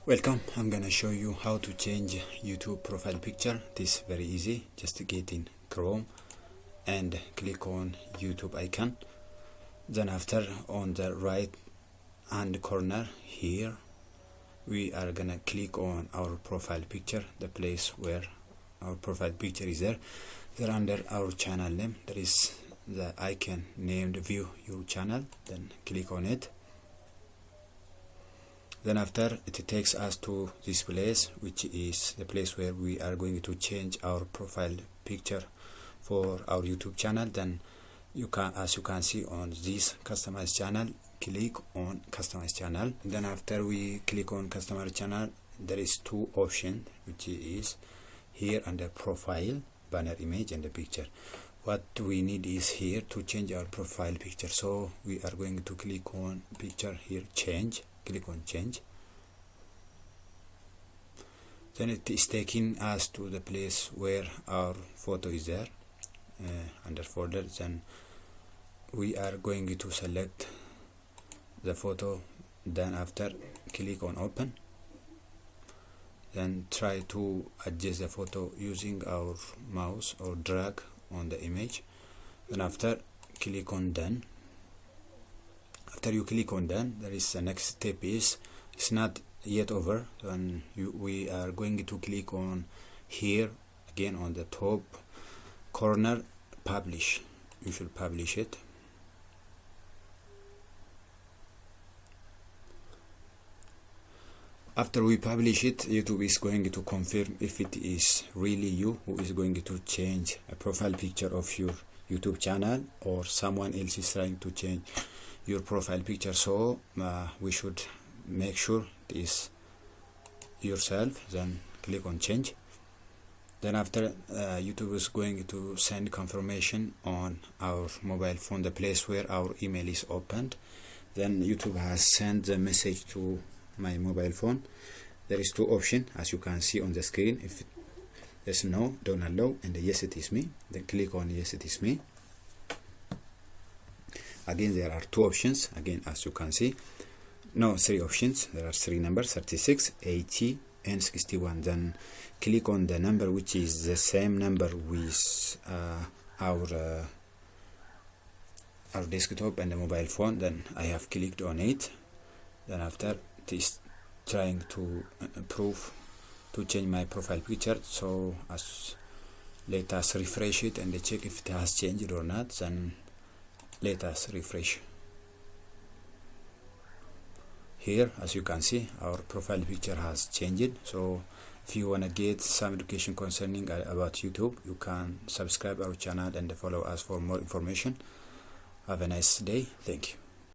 Welcome. I'm gonna show you how to change YouTube profile picture. This is very easy. Just get in Chrome and click on YouTube icon. Then after, on the right hand corner here, we are gonna click on our profile picture, the place where our profile picture is there. Then under our channel name there is the icon named view your channel. Then click on it. Then after, it takes us to this place, which is the place where we are going to change our profile picture for our YouTube channel. Then you can, as you can see on this customize channel, click on customize channel. Then after we click on customize channel, there is two options, which is here under profile, banner image and the picture. What we need is here to change our profile picture, so we are going to click on picture here, change. Click on change. Then it is taking us to the place where our photo is there, under folder. Then we are going to select the photo. Then after, click on open. Then try to adjust the photo using our mouse or drag on the image. Then after, click on done. After you click on done, there is the next step is, it's not yet over. Then we are going to click on here again on the top corner, publish. You should publish it. After we publish it, YouTube is going to confirm if it is really you who is going to change a profile picture of your YouTube channel, or someone else is trying to change your profile picture. So we should make sure it is yourself. Then click on change. Then after, YouTube is going to send confirmation on our mobile phone, the place where our email is opened. Then YouTube has sent the message to my mobile phone. There is two options, as you can see on the screen. If there's no, don't allow, and yes it is me, then click on yes it is me. Again, there are two options, again, as you can see. No, three options. There are three numbers, 36, 80 and 61. Then click on the number which is the same number with our desktop and the mobile phone. Then I have clicked on it. Then after, it is trying to prove to change my profile picture. So let us refresh it and check if it has changed or not. Then let us refresh. Here, as you can see, our profile picture has changed. So if you want to get some education concerning about YouTube, you can subscribe our channel and follow us for more information. Have a nice day. Thank you.